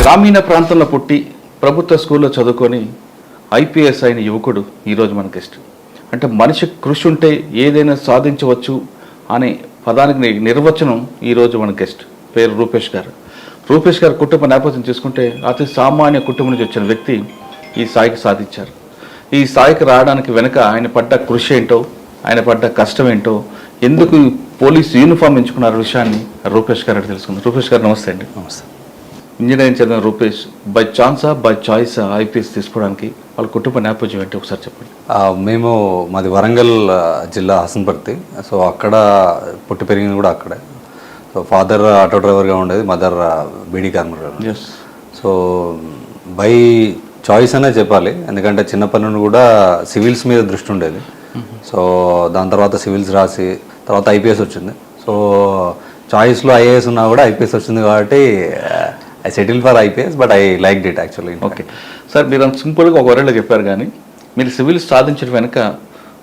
గ్రామీణ ప్రాంతంలో పుట్టి ప్రభుత్వ స్కూల్లో చదువుకొని ఐపీఎస్ అయిన యువకుడు ఈరోజు మన గెస్ట్. అంటే మనిషి కృషి ఉంటే ఏదైనా సాధించవచ్చు అనే పదానికి నిర్వచనం ఈరోజు మన గెస్ట్. పేరు రూపేష్ గారు. రూపేష్ గారు కుటుంబ నేపథ్యం చూసుకుంటే అతి సామాన్య కుటుంబం నుంచి వచ్చిన వ్యక్తి ఈ స్థాయికి సాధించారు. ఈ స్థాయికి రావడానికి వెనుక ఆయన పడ్డ కృషి ఏంటో, ఆయన పడ్డ కష్టం ఏంటో, ఎందుకు పోలీసు యూనిఫామ్ ఎంచుకున్న విషయాన్ని రూపేష్ గారు తెలుసుకుందాం. రూపేష్ గారు నమస్తే అండి. నమస్తే. ఇంజనీరింగ్ చదివిన రూపేష్ బై ఛాన్సా బై చాయిస్ ఐపీఎస్ తీసుకోవడానికి వాళ్ళ కుటుంబ నేపథ్యం ఏంటి ఒకసారి చెప్పండి. మేము మాది వరంగల్ జిల్లా హసన్పర్తి. సో అక్కడ పుట్టి పెరిగింది కూడా అక్కడే. సో ఫాదర్ ఆటో డ్రైవర్గా ఉండేది, మదర్ బీడీ కార్మికులు. సో బై చాయిస్ అనే చెప్పాలి, ఎందుకంటే చిన్నప్పటి నుండి కూడా సివిల్స్ మీద దృష్టి ఉండేది. సో దాని తర్వాత సివిల్స్ రాసి తర్వాత ఐపీఎస్ వచ్చింది. సో చాయిస్లో ఐఏఎస్ ఉన్నా కూడా ఐపీఎస్ వచ్చింది కాబట్టి I settle for IPS, but I like it actually. Okay sir, మీరు అంత సింపుల్గా ఒక వరల్డ్లో చెప్పారు, కానీ మీరు సివిల్స్ సాధించడం వెనుక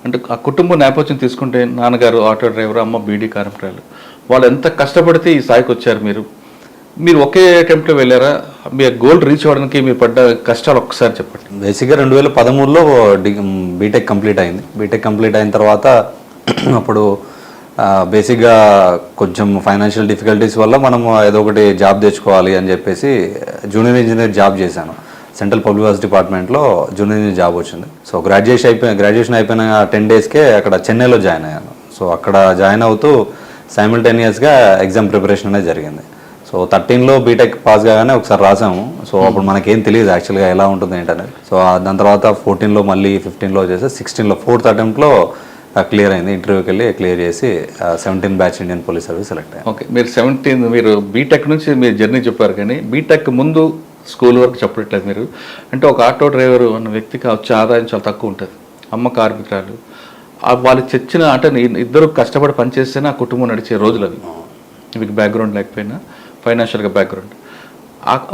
అంటే ఆ కుటుంబ నేపథ్యం తీసుకుంటే నాన్నగారు ఆటో డ్రైవర్, అమ్మ బీడీ కార్మికురాలు, వాళ్ళు ఎంత కష్టపడితే ఈ స్థాయికి వచ్చారు. మీరు ఒకే అటెంప్ట్లో వెళ్ళారా? మీ గోల్ రీచ్ అవ్వడానికి మీరు పడ్డ కష్టాలు ఒక్కసారి చెప్పండి. బేసిక్గా 2013లో బీటెక్ కంప్లీట్ అయింది. బీటెక్ కంప్లీట్ అయిన తర్వాత అప్పుడు బేసిక్గా కొంచెం ఫైనాన్షియల్ డిఫికల్టీస్ వల్ల మనం ఏదో ఒకటి జాబ్ తెచ్చుకోవాలి అని చెప్పేసి జూనియర్ ఇంజనీర్ జాబ్ చేశాను. సెంట్రల్ పబ్లిక్ వర్క్స్ డిపార్ట్మెంట్లో జూనియర్ ఇంజనీర్ జాబ్ వచ్చింది. సో గ్రాడ్యుయేషన్ అయిపోయిన 10 డేస్కే అక్కడ చెన్నైలో జాయిన్ అయ్యాను. సో అక్కడ జాయిన్ అవుతూ సైమిల్టేనియస్గా ఎగ్జామ్ ప్రిపరేషన్ అనేది జరిగింది. సో 13లో బీటెక్ పాస్ కాగానే ఒకసారి రాసాము. సో అప్పుడు మనకేం తెలియదు యాక్చువల్గా ఎలా ఉంటుంది ఏంటనేది. సో దాని తర్వాత 14లో మళ్ళీ 15లో చేసి 16లో 4th అటెంప్ట్లో క్లియర్ అయింది. ఇంటర్వ్యూకి వెళ్ళి క్లియర్ చేసి 17 batch Indian police service select అయ్యాను. ఓకే, మీరు 17 మీరు బీటెక్ నుంచి మీరు జర్నీ చెప్పారు, కానీ బీటెక్ ముందు స్కూల్ వరకు చెప్పట్లేదు మీరు. అంటే ఒక ఆటో డ్రైవర్ అన్న వ్యక్తికి వచ్చే ఆదాయం చాలా తక్కువ ఉంటుంది. అమ్మ కార్మికురాలు, వాళ్ళు తెచ్చిన అంటే ఇద్దరు కష్టపడి పనిచేస్తేనే ఆ కుటుంబం నడిచే రోజులు అవి. మీకు బ్యాక్గ్రౌండ్ లేకపోయినా ఫైనాన్షియల్గా బ్యాక్గ్రౌండ్,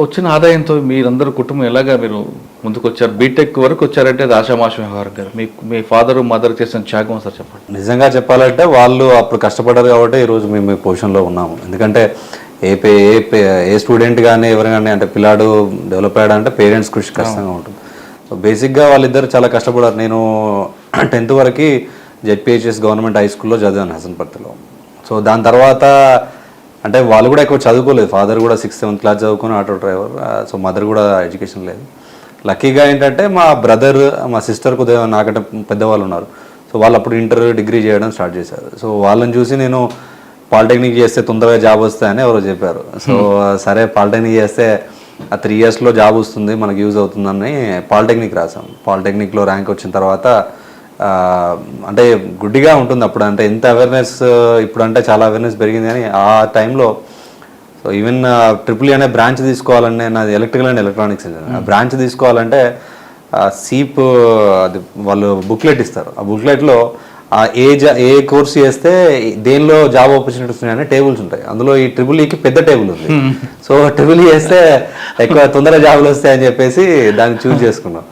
వచ్చిన ఆదాయంతో మీరందరూ కుటుంబం ఎలాగా మీరు ముందుకు వచ్చారు? బీటెక్ వరకు వచ్చారంటే అది ఆషామాష వ్యవహారం కదా. మీ ఫాదర్ మదర్ చేసిన త్యాగం సార్ చెప్పండి. నిజంగా చెప్పాలంటే వాళ్ళు అప్పుడు కష్టపడ్డారు కాబట్టి ఈరోజు మేము ఈ పొజిషన్లో ఉన్నాము. ఎందుకంటే ఏ స్టూడెంట్ కానీ ఎవరు కానీ అంటే పిల్లాడు డెవలప్ అయ్యాడంటే పేరెంట్స్ కృషి కష్టంగా ఉంటుంది. సో బేసిక్గా వాళ్ళిద్దరు చాలా కష్టపడారు. నేను 10th వరకు జెడ్పిహెచ్ఎస్ గవర్నమెంట్ హై స్కూల్లో చదివాను హసన్పర్తిలో. సో దాని తర్వాత అంటే వాళ్ళు కూడా ఎక్కువ చదువుకోలేదు. ఫాదర్ కూడా 6th 7th క్లాస్ చదువుకుని ఆటో డ్రైవర్. సో మదర్ కూడా ఎడ్యుకేషన్ లేదు. లక్కీగా ఏంటంటే మా బ్రదర్, మా సిస్టర్ కొద్దిగా నాకంటే పెద్దవాళ్ళు ఉన్నారు. సో వాళ్ళు అప్పుడు ఇంటర్ డిగ్రీ చేయడం స్టార్ట్ చేశారు. సో వాళ్ళని చూసి నేను పాలిటెక్నిక్ చేస్తే తొందరగా జాబ్ వస్తాయని ఎవరో చెప్పారు. సో సరే పాలిటెక్నిక్ చేస్తే ఆ 3 yearsలో జాబ్ వస్తుంది, మనకు యూజ్ అవుతుందని పాలిటెక్నిక్ రాసాం. పాలిటెక్నిక్లో ర్యాంక్ వచ్చిన తర్వాత అంటే గుడ్డిగా ఉంటుంది అప్పుడు. అంటే ఎంత అవేర్నెస్ ఇప్పుడు అంటే చాలా అవేర్నెస్ పెరిగింది, కానీ ఆ టైంలో సో ఈవెన్ ట్రిపుల్ అనే బ్రాంచ్ తీసుకోవాలంటే నాది ఎలక్ట్రికల్ అండ్ ఎలక్ట్రానిక్స్ బ్రాంచ్ తీసుకోవాలంటే సీప్ అది వాళ్ళు బుక్లెట్ ఇస్తారు. ఆ బుక్లెట్లో ఏ కోర్స్ చేస్తే దేనిలో జాబ్ ఆపర్చునిటీస్ ఉన్నాయని టేబుల్స్ ఉంటాయి. అందులో ఈ ట్రిపుల్ ఈకి పెద్ద టేబుల్ ఉంది. సో ట్రిపుల్ ఈ చేస్తే ఎక్కువ తొందరగా జాబులు వస్తాయని చెప్పేసి దాన్ని చూస్ చేసుకున్నాం.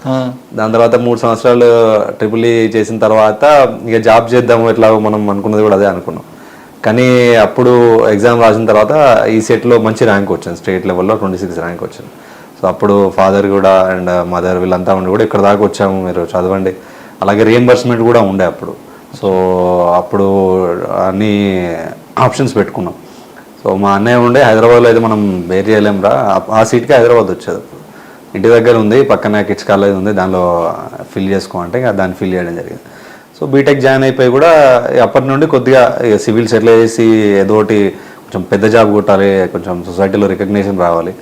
దాని తర్వాత 3 సంవత్సరాలు ట్రిపుల్ ఈ చేసిన తర్వాత ఇక జాబ్ చేద్దాము ఎట్లా మనం అనుకున్నది కూడా అదే అనుకున్నాం. కానీ అప్పుడు ఎగ్జామ్ రాసిన తర్వాత ఈ సెట్లో మంచి ర్యాంక్ వచ్చింది. స్టేట్ లెవెల్లో 26 ర్యాంక్ వచ్చింది. సో అప్పుడు ఫాదర్ కూడా అండ్ మదర్ వీళ్ళంతా ఉండి కూడా ఇక్కడ దాకా వచ్చాము, మీరు చదవండి. అలాగే రీఎంబర్స్మెంట్ కూడా ఉండే అప్పుడు. సో అప్పుడు అన్ని ఆప్షన్స్ పెట్టుకున్నాం. సో మా అన్నయ్య ఉండే హైదరాబాద్లో అయితే మనం బేర్ చేయలేంరా, ఆ సీట్కి హైదరాబాద్ వచ్చేది. అప్పుడు ఇంటి దగ్గర ఉంది, పక్కన కిడ్స్ కాలేజ్ ఉంది, దానిలో ఫిల్ చేసుకోమంటే దాన్ని ఫిల్ చేయడం జరిగింది. సో బీటెక్ జాయిన్ అయిపోయి కూడా అప్పటి నుండి కొద్దిగా సివిల్ సెటిల్ చేసి ఏదో ఒకటి కొంచెం పెద్ద జాబ్ కొట్టాలి, కొంచెం సొసైటీలో రికగ్నిషన్ రావాలి.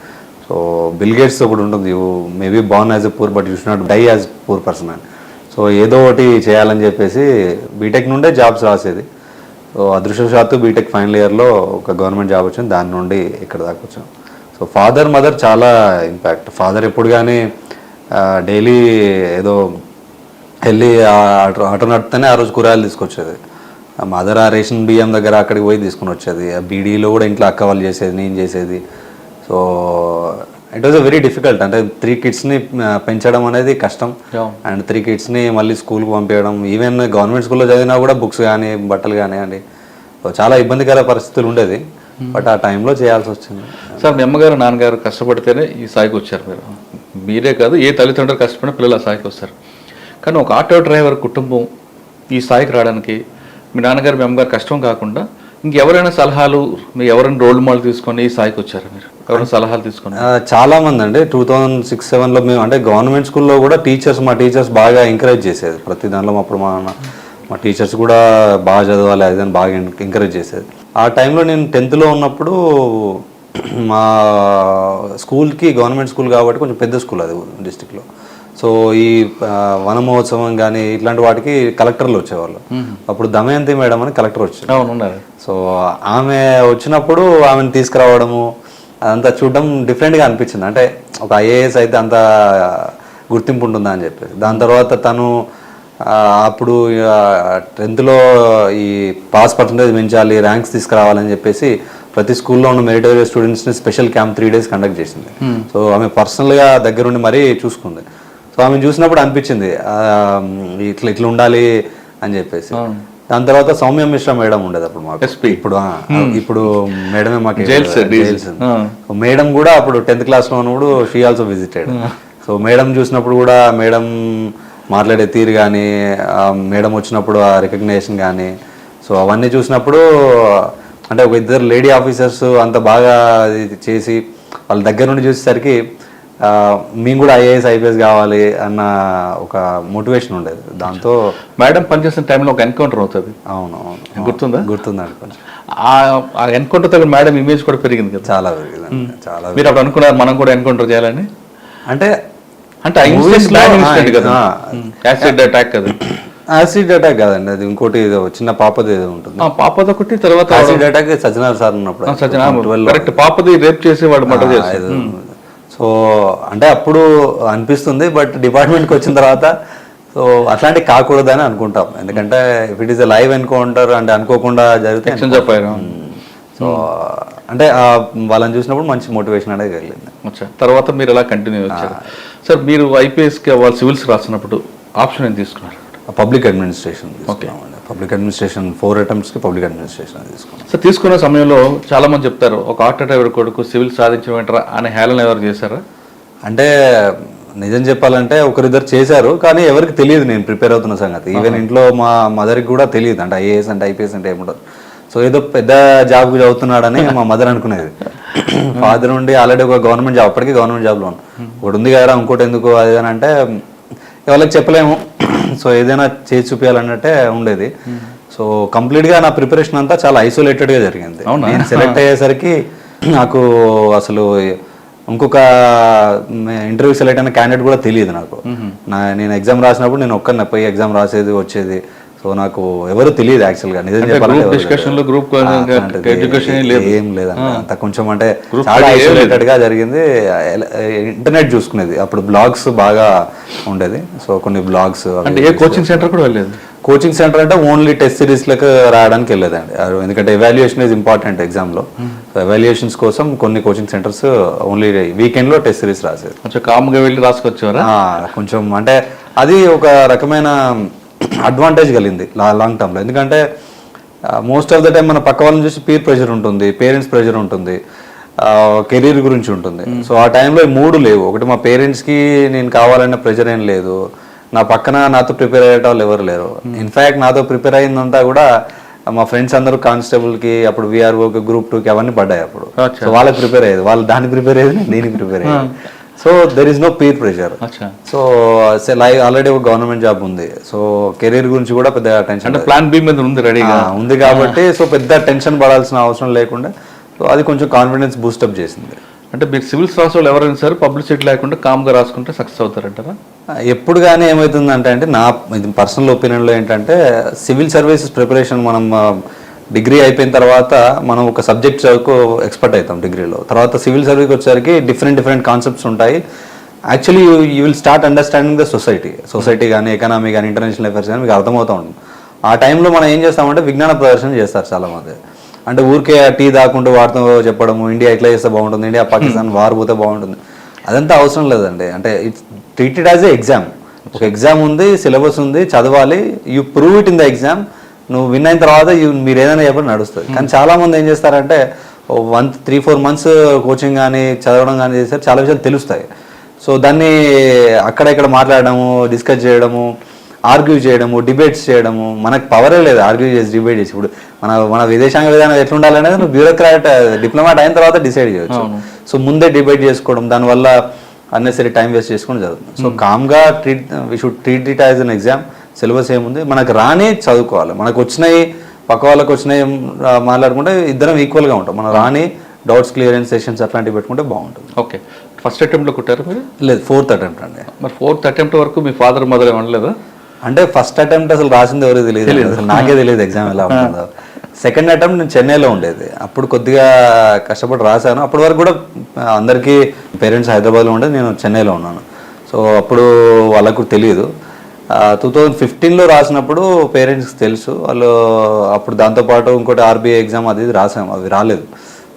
సో బిల్ గేట్స్ ఒకటి ఉంటుంది, you maybe born as a poor but you should not die as poor person అని. సో ఏదో ఒకటి చేయాలని చెప్పేసి బీటెక్ నుండే జాబ్స్ రాసేది. సో అదృష్టవశాత్తు బీటెక్ ఫైనల్ ఇయర్లో ఒక గవర్నమెంట్ జాబ్ వచ్చింది, దాని నుండి ఇక్కడ దాకా వచ్చాం. సో ఫాదర్ మదర్ చాలా ఇంపాక్ట్. ఫాదర్ ఎప్పుడు కానీ డైలీ ఏదో వెళ్ళి ఆటో నడితేనే ఆ రోజు కూరగాయలు తీసుకొచ్చేది. మదర్ ఆ రేషన్ బియ్యం దగ్గర అక్కడికి పోయి తీసుకుని వచ్చేది. ఆ బీడీలో కూడా ఇంట్లో అక్క వాళ్ళు చేసేది, నేను చేసేది. So it was a very difficult. అంటే 3 kidsని పెంచడం అనేది కష్టం. అండ్ 3 kidsని మళ్ళీ స్కూల్కి పంపించడం, ఈవెన్ గవర్నమెంట్ స్కూల్లో చదివినా కూడా బుక్స్ కానీ బట్టలు కానివ్వండి చాలా ఇబ్బందికర పరిస్థితులు ఉండేది. బట్ ఆ టైంలో చేయాల్సి వచ్చింది. సార్ మీ అమ్మగారు నాన్నగారు కష్టపడితేనే ఈ స్థాయికి వచ్చారు. మీరే కాదు, ఏ తల్లిదండ్రులు కష్టపడిన పిల్లలు ఆ స్థాయికి వస్తారు. కానీ ఒక ఆటో డ్రైవర్ కుటుంబం ఈ స్థాయికి రావడానికి మీ నాన్నగారు మీ అమ్మగారు కష్టం కాకుండా ఇంకెవరైనా సలహాలు, మీ ఎవరైనా రోల్ మోడల్ తీసుకొని ఈ స్థాయికి వచ్చారు? మీరు ఎవరైనా సలహాలు తీసుకొని? చాలా మంది అండి. 2006-07లో మేము అంటే గవర్నమెంట్ స్కూల్లో కూడా మా టీచర్స్ బాగా ఎంకరేజ్ చేసేది ప్రతి దానిలో. అప్పుడు మా టీచర్స్ కూడా బాగా చదవాలి అది అని బాగా ఎంకరేజ్ చేసేది. ఆ టైంలో నేను 10th ఉన్నప్పుడు మా స్కూల్కి గవర్నమెంట్ స్కూల్ కాబట్టి కొంచెం పెద్ద స్కూల్ అది డిస్టిక్లో. సో ఈ వన మహోత్సవం కానీ ఇట్లాంటి వాటికి కలెక్టర్లు వచ్చేవాళ్ళు. అప్పుడు దమయంతి మేడం అని కలెక్టర్ వచ్చారు. సో ఆమె వచ్చినప్పుడు ఆమెను తీసుకురావడము అదంతా చూడడం డిఫరెంట్గా అనిపించింది. అంటే ఒక ఐఏఎస్ అయితే అంత గుర్తింపు ఉంటుందా అని చెప్పేసి. దాని తర్వాత తను అప్పుడు 10th ఈ పాస్ పర్సంటేజ్ పెంచాలి, ర్యాంక్స్ తీసుకురావాలని చెప్పేసి ప్రతి స్కూల్లో ఉన్న మెరిటోరియస్ స్టూడెంట్స్ని స్పెషల్ క్యాంప్ 3 days కండక్ట్ చేసింది. సో ఆమె పర్సనల్గా దగ్గరుండి మరీ చూసుకుంది. సో ఆమె చూసినప్పుడు అనిపించింది ఇట్లా ఉండాలి అని చెప్పేసి. దాని తర్వాత సౌమ్య మిశ్రా మేడం ఉండేది అప్పుడు మాకు. ఇప్పుడు మేడమే మాకు మేడం కూడా అప్పుడు 10th classలో ఉన్నప్పుడు she also visited. So madam చూసినప్పుడు కూడా మేడం మాట్లాడే తీరు కానీ, మేడం వచ్చినప్పుడు ఆ రికగ్నేషన్ కానీ, సో అవన్నీ చూసినప్పుడు అంటే ఒక 2 లేడీ ఆఫీసర్స్ అంత బాగా చేసి వాళ్ళ దగ్గర నుండి చూసేసరికి మేము కూడా ఐఏఎస్ ఐపీఎస్ కావాలి అన్న ఒక మోటివేషన్ ఉండేది. దాంతో మేడం పనిచేసిన టైంలో ఒక ఎన్కౌంటర్ అవుతుంది. అవును గుర్తుందా? గుర్తుందండి. కొంచెం ఆ ఎన్కౌంటర్ దగ్గర మేడం ఇమేజ్ కూడా పెరిగింది కదా? చాలా పెరిగింది. చాలా. మీరు అప్పుడు అనుకున్నారు మనం కూడా ఎన్కౌంటర్ చేయాలని? అంటే యాసిడ్ అటాక్ కదా? యాసిడ్ అటాక్ కాదండి, అది ఇంకోటి చిన్న పాపది ఏదో ఉంటుంది. పాపది ఒకటి, తర్వాత యాసిడ్ అటాక్ సజ్జనార్ సార్ ఉన్నప్పుడు పాపది రేప్ చేసి వాడు మర్డర్ చేశాడు. సో అంటే అప్పుడు అనిపిస్తుంది, బట్ డిపార్ట్మెంట్కి వచ్చిన తర్వాత సో అట్లాంటివి కాకూడదని అనుకుంటాం. ఎందుకంటే if it is a live encounter అంటే అనుకోకుండా జరిగితే చెప్పారు. సో అంటే వాళ్ళని చూసినప్పుడు మంచి మోటివేషన్ అనేది కలిగింది. తర్వాత మీరు ఎలా కంటిన్యూ వచ్చారు సార్? మీరు ఐపీఎస్కి వాళ్ళు సివిల్స్ రాసినప్పుడు ఆప్షన్ ఏం తీసుకున్నారు? పబ్లిక్ అడ్మినిస్ట్రేషన్ తీసుకున్నామండి. పబ్లిక్ అడ్మినిస్ట్రేషన్ 4 attemptsకి పబ్లిక్ అడ్మినిస్ట్రేషన్ తీసుకున్నాం. సార్ తీసుకున్న సమయంలో చాలా మంది చెప్తారు ఒక ఆటో డ్రైవర్ కొడుకు సివిల్ సాధించమంటారా అనే హేళన ఎవరు చేశారా? అంటే నిజం చెప్పాలంటే ఒకరిద్దరు చేశారు, కానీ ఎవరికి తెలియదు నేను ప్రిపేర్ అవుతున్న సంగతి. ఈవెన్ ఇంట్లో మా మదర్కి కూడా తెలియదు అంటే ఐఏఎస్ అంటే ఐపీఎస్ అంటే ఏముండదు. సో ఏదో పెద్ద జాబ్కి చదువుతున్నాడని మా మదర్ అనుకునేది. ఫాదర్ నుండి ఆల్రెడీ ఒక గవర్నమెంట్ జాబ్, అప్పటికీ గవర్నమెంట్ జాబ్లో ఒకటి ఉంది కదా ఇంకోటి ఎందుకు అది అని అంటే వాళ్ళకి చెప్పలేము. సో ఏదైనా చేసి చూపించాలన్నట్టే ఉండేది. సో కంప్లీట్గా నా ప్రిపరేషన్ అంతా చాలా ఐసోలేటెడ్గా జరిగింది. నేను సెలెక్ట్ అయ్యేసరికి నాకు అసలు ఇంకొక ఇంటర్వ్యూ సెలెక్ట్ అయిన క్యాండిడేట్ కూడా తెలియదు నాకు. నేను ఎగ్జామ్ రాసినప్పుడు నేను ఒక్కరిని పోయి ఎగ్జామ్ రాసేది వచ్చేది. సో నాకు ఎవరు తెలియదు యాక్చువల్గా, నిజం చెప్పాలంటే ఏం లేదండి. అంత కొంచెం అంటే చాలా ఐసోలేటెడ్ గా జరిగింది. ఇంటర్నెట్ చూసుకునేది అప్పుడు, బ్లాగ్స్ బాగా ఉండేది. సో కొన్ని బ్లాగ్స్, కోచింగ్ సెంటర్ కూడా వెళ్ళేది. కోచింగ్ సెంటర్ అంటే ఓన్లీ టెస్ట్ సిరీస్లకు రాయడానికి వెళ్ళేదండి. ఎందుకంటే ఎవాల్యుయేషన్ ఈజ్ ఇంపార్టెంట్ ఎగ్జామ్లో. సో ఎవాల్యుయేషన్స్ కోసం కొన్ని కోచింగ్ సెంటర్స్ ఓన్లీ వీకెండ్లో టెస్ట్ సిరీస్ రాసేది. కొంచెం కామ్గా వెళ్ళి రాసుకొచ్చారా? కొంచెం అంటే అది ఒక రకమైన అడ్వాంటేజ్ కలిగింది లాంగ్ టర్మ్లో. ఎందుకంటే మోస్ట్ ఆఫ్ ద టైం మన పక్క వాళ్ళని చూసి పీర్ ప్రెషర్ ఉంటుంది, పేరెంట్స్ ప్రెషర్ ఉంటుంది, కెరీర్ గురించి ఉంటుంది. సో ఆ టైంలో 3 లేవు. ఒకటి మా పేరెంట్స్కి నేను కావాలన్న ప్రెషర్ ఏం లేదు, నా పక్కన నాతో ప్రిపేర్ అయ్యే వాళ్ళు ఎవరు లేరు. ఇన్ఫ్యాక్ట్ నాతో ప్రిపేర్ అయిందంతా కూడా మా ఫ్రెండ్స్ అందరూ కానిస్టేబుల్కి, అప్పుడు విఆర్ఓకి, గ్రూప్ 2కి అవన్నీ పడ్డాయి అప్పుడు. సో వాళ్ళకి ప్రిపేర్ అయ్యేది, వాళ్ళు దానికి ప్రిపేర్ అయ్యేది, నేను దీనికి ప్రిపేర్ అయ్యేది. So there is no peer pressure. So already ఒక గవర్నమెంట్ జాబ్ ఉంది. సో కెరీర్ గురించి కూడా పెద్ద టెన్షన్, ప్లాన్ బి మీద ఉంది, రెడీగా ఉంది కాబట్టి సో పెద్ద టెన్షన్ పడాల్సిన అవసరం లేకుండా సో అది కొంచెం కాన్ఫిడెన్స్ బూస్టప్ చేసింది. అంటే మీరు సివిల్స్ రాసే వాళ్ళు ఎవరైనా సరే పబ్లిసిటీ లేకుండా కామ్గా రాసుకుంటే సక్సెస్ అవుతారంటారా? ఎప్పుడు కానీ ఏమవుతుందంటే అంటే నా పర్సనల్ ఒపీనియన్లో ఏంటంటే సివిల్ సర్వీసెస్ ప్రిపరేషన్ మనం డిగ్రీ అయిపోయిన తర్వాత మనం ఒక సబ్జెక్ట్ చదువుకు ఎక్స్పర్ట్ అవుతాం డిగ్రీలో. తర్వాత సివిల్ సర్వీస్కి వచ్చేసరికి డిఫరెంట్ కాన్సెప్ట్స్ ఉంటాయి. Actually you will start understanding the society కానీ, ఎకనామీ కానీ, ఇంటర్నేషనల్ అఫేర్స్ కానీ మీకు అర్థమవుతూ ఉంటుంది. ఆ టైంలో మనం ఏం చేస్తామంటే విజ్ఞాన ప్రదర్శన చేస్తారు చాలామంది. అంటే ఊరికే టీ దాకుంటూ వాటితో చెప్పడము, ఇండియా ఇట్లా చేస్తే బాగుంటుంది, ఇండియా పాకిస్తాన్ వార్ పోతే బాగుంటుంది, అదంతా అవసరం లేదండి. అంటే it's treated as a exam. ఒక ఎగ్జామ్ ఉంది, సిలబస్ ఉంది, చదవాలి, you prove it in the exam. నువ్వు విన్ అయిన తర్వాత మీరు ఏదైనా చెప్పడం నడుస్తుంది. కానీ చాలా మంది ఏం చేస్తారంటే 3-4 months కోచింగ్ కానీ చదవడం కానీ చేస్తే చాలా విషయాలు తెలుస్తాయి. సో దాన్ని అక్కడ ఇక్కడ మాట్లాడడము, డిస్కస్ చేయడము, ఆర్గ్యూ చేయడము, డిబేట్స్ చేయడము, మనకు పవరే లేదు ఆర్గ్యూ చేసి డిబేట్ చేసి. ఇప్పుడు మన విదేశాంగ విధానం ఎట్లుండాలనేది నువ్వు బ్యూరోక్రాట్ డిప్లొమాట్ అయిన తర్వాత డిసైడ్ చేయవచ్చు. సో ముందే డిబేట్ చేసుకోవడం, దానివల్ల అన్నెసరీ టైం వేస్ట్ చేసుకుని జరుగుతుంది. సో కామ్గా we should treat it as an exam. Syllabus ఏముంది, మనకు రాని చదువుకోవాలి, మనకు వచ్చినాయి పక్క వాళ్ళకి వచ్చినాయి మాట్లాడుకుంటే ఇద్దరం ఈక్వల్గా ఉంటాం. మన రాని డౌట్స్ క్లియరెన్స్ సెషన్స్ అట్లాంటివి పెట్టుకుంటే బాగుంటుంది. ఓకే, ఫస్ట్ అటెంప్ట్లో కుట్టారు మీరు? లేదు, 4th attempt అండి. మరి 4th attempt వరకు మీ ఫాదర్ మదర్ ఏమనలేదా? అంటే ఫస్ట్ అటెంప్ట్ అసలు రాసింది ఎవరికి తెలియదు, అసలు నాకే తెలియదు ఎగ్జామ్ ఎలా ఉంటుందో. సెకండ్ అటెంప్ట్ నేను చెన్నైలో ఉండేది, అప్పుడు కొద్దిగా కష్టపడి రాశాను. అప్పటి వరకు కూడా అందరికీ పేరెంట్స్ హైదరాబాద్లో ఉండేది, నేను చెన్నైలో ఉన్నాను. సో అప్పుడు వాళ్ళకు తెలియదు. 2015లో రాసినప్పుడు పేరెంట్స్కి తెలుసు, వాళ్ళు అప్పుడు దాంతోపాటు ఇంకోటి ఆర్బీఐ ఎగ్జామ్ అది ఇది రాసాము, అవి రాలేదు.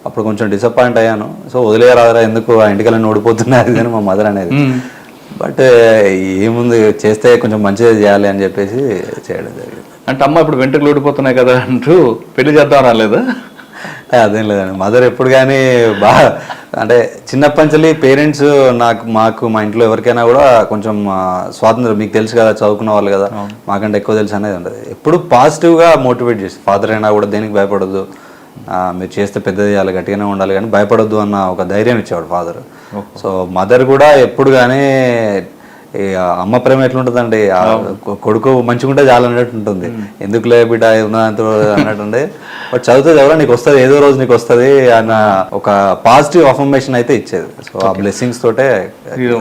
అప్పుడు కొంచెం డిసప్పాయింట్ అయ్యాను. సో వదిలేరాదరా, ఎందుకు ఆ ఇంటికల్ని ఓడిపోతున్నారు అని మా మదర్ అనేది. బట్ ఏముంది, చేస్తే కొంచెం మంచిగా చేయాలి అని చెప్పేసి చేయడం జరిగింది. అంటే అమ్మ ఇప్పుడు వెంట్రుకలు ఊడిపోతున్నాయి కదా అంటూ పెళ్లి చేద్దాం రాలేదా? అదేం లేదండి, మదర్ ఎప్పుడు కానీ బాగా అంటే చిన్నప్పటి నుంచి పేరెంట్స్ మాకు మా ఇంట్లో ఎవరికైనా కూడా కొంచెం స్వాతంత్రం, మీకు తెలుసు కదా చదువుకున్న వాళ్ళు కదా, మాకంటే ఎక్కువ తెలుసు అనేది ఉండదు. ఎప్పుడు పాజిటివ్గా మోటివేట్ చేసి, ఫాదర్ అయినా కూడా దేనికి భయపడద్దు, మీరు చేస్తే పెద్దది చేయాలి, గట్టిగానే ఉండాలి కానీ భయపడొద్దు అన్న ఒక ధైర్యం ఇచ్చేవాడు ఫాదర్. సో మదర్ కూడా ఎప్పుడు కానీ అమ్మ ప్రేమ ఎట్లుంటుందండి, కొడుకు మంచిగుంటే చాలా అన్నట్టు ఉంటుంది, ఎందుకులే బిడ్డ ఉన్నదంతా అన్నట్టుండే. బట్ చదువుతుంది ఎవరో నీకు వస్తుంది, ఏదో రోజు నీకు వస్తుంది అన్న ఒక పాజిటివ్ అఫర్మేషన్ అయితే ఇచ్చేది. సో ఆ బ్లెస్సింగ్స్ తోటే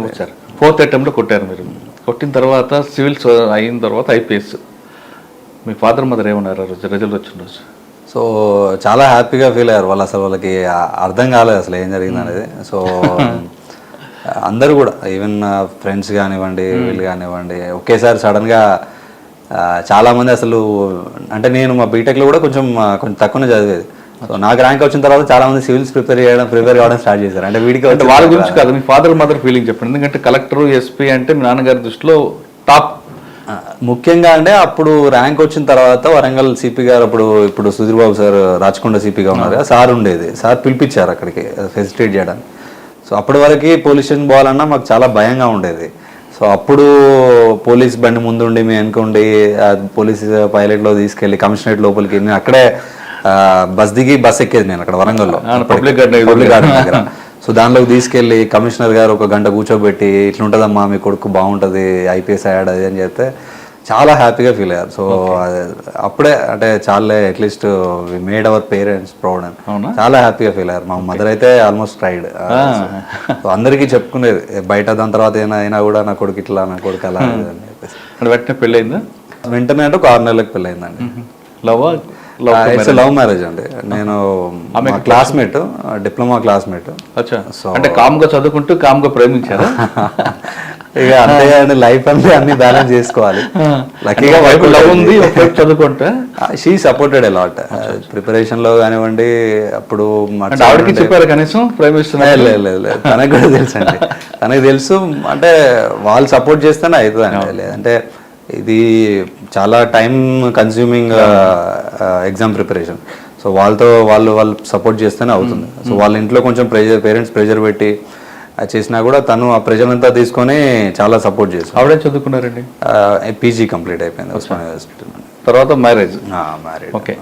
వచ్చారు. 4th అటెంప్ట్లో కొట్టారు మీరు. కొట్టిన తర్వాత సివిల్స్ అయిన తర్వాత ఐపీఎస్. మీ ఫాదర్ మదర్ ఏమన్నారు రిజల్ట్ వచ్చిన రోజు? సో చాలా హ్యాపీగా ఫీల్ అయ్యారు వాళ్ళు. అసలు వాళ్ళకి అర్థం కాలేదు అసలు ఏం జరిగింది అనేది. సో అందరూ కూడా ఈవెన్ ఫ్రెండ్స్ కానివ్వండి, వీళ్ళు కానివ్వండి, ఒకేసారి సడన్గా చాలామంది అసలు, అంటే నేను మా బీటెక్లో కూడా కొంచెం తక్కువనే చదివేది. సో నాకు ర్యాంక్ వచ్చిన తర్వాత చాలామంది సివిల్స్ ప్రిపేర్ కావడం స్టార్ట్ చేశారు. అంటే వీడికి వాళ్ళ గురించి కాదు, మీ ఫాదర్ మదర్ ఫీలింగ్ చెప్పండి. ఎందుకంటే కలెక్టర్, ఎస్పీ అంటే మీ నాన్నగారి దృష్టిలో టాప్. ముఖ్యంగా అంటే అప్పుడు ర్యాంక్ వచ్చిన తర్వాత వరంగల్ సిపి గారు, ఇప్పుడు సుధీర్ బాబు సార్ రాచకొండ సిపిగా ఉన్నారు, సార్ ఉండేది, సార్ పిలిపించారు అక్కడికి ఫెసిలిటేట్ చేయడానికి. సో అప్పటి వరకు పోలీస్ స్టేషన్ పోవాలన్నా మాకు చాలా భయంగా ఉండేది. సో అప్పుడు పోలీస్ బండి ముందుండి మేము వెనుకుండి పోలీస్ పైలట్లో తీసుకెళ్ళి కమిషనరేట్ లోపలికి, నేను అక్కడే బస్ దిగి బస్ ఎక్కేది నేను అక్కడ వరంగల్లో పబ్లిక్ గార్డెన్ దగ్గర. సో దానిలోకి తీసుకెళ్ళి కమిషనర్ గారు 1 గంట కూర్చోబెట్టి ఇట్లుంటుందమ్మా మీ కొడుకు బాగుంటుంది, ఐపీఎస్ అయ్యాడు అది అని చెప్తే చాలా హ్యాపీగా ఫీల్ అయ్యారు. సో అప్పుడే అంటే చాలా at least we made our parents proud అని చాలా హ్యాపీగా ఫీల్ అయ్యారు. మా మదర్ అయితే ఆల్మోస్ట్ క్రైడ్. సో అందరికీ చెప్పుకునేది బయట, దాని తర్వాత అయినా కూడా నా కొడుకు ఇట్లా, నా కొడుకు అలా అని చెప్పేసి. వెంటనే పెళ్ళయిందా? వెంటనే అంటే ఒక 6 నెలలకు పెళ్ళయిందండి. లవ్ మ్యారేజ్ అండి. నేను క్లాస్మేట్, డిప్లొమా క్లాస్మేట్. అంటే కామ్గా చదువుకుంటూ కామ్గా ప్రేమించారా? ఇక అంతే అండి, లైఫ్ అంటే అన్ని బ్యాలెన్స్ చేసుకోవాలి. లక్కీగా లవ్ ఉంది, చదువుకుంటా షీ సపోర్టెడ్ అలాట్ ప్రిపరేషన్ లో కానివ్వండి. అప్పుడు ఆవిడకి చెప్పారు కనీసం ప్రేమిస్తున్నా? లేదు, తనకు కూడా తెలుసు అండి, తనకు తెలుసు. అంటే వాళ్ళు సపోర్ట్ చేస్తేనే అవుతుంది, లేదంటే ఇది చాలా time consuming exam preparation. So వాళ్ళు సపోర్ట్ చేస్తేనే అవుతుంది. సో వాళ్ళ ఇంట్లో కొంచెం పేరెంట్స్ ప్రెజర్ పెట్టి చేసినా కూడా తను ఆ ప్రెజర్ అంతా తీసుకొని చాలా సపోర్ట్ చేస్తాను. ఆవిడే చదువుకున్నారండి? పీజీ కంప్లీట్ అయిపోయింది ఉస్మానియా యూనివర్సిటీ. తర్వాత మ్యారేజ్. మ్యారేజ్. ఓకే.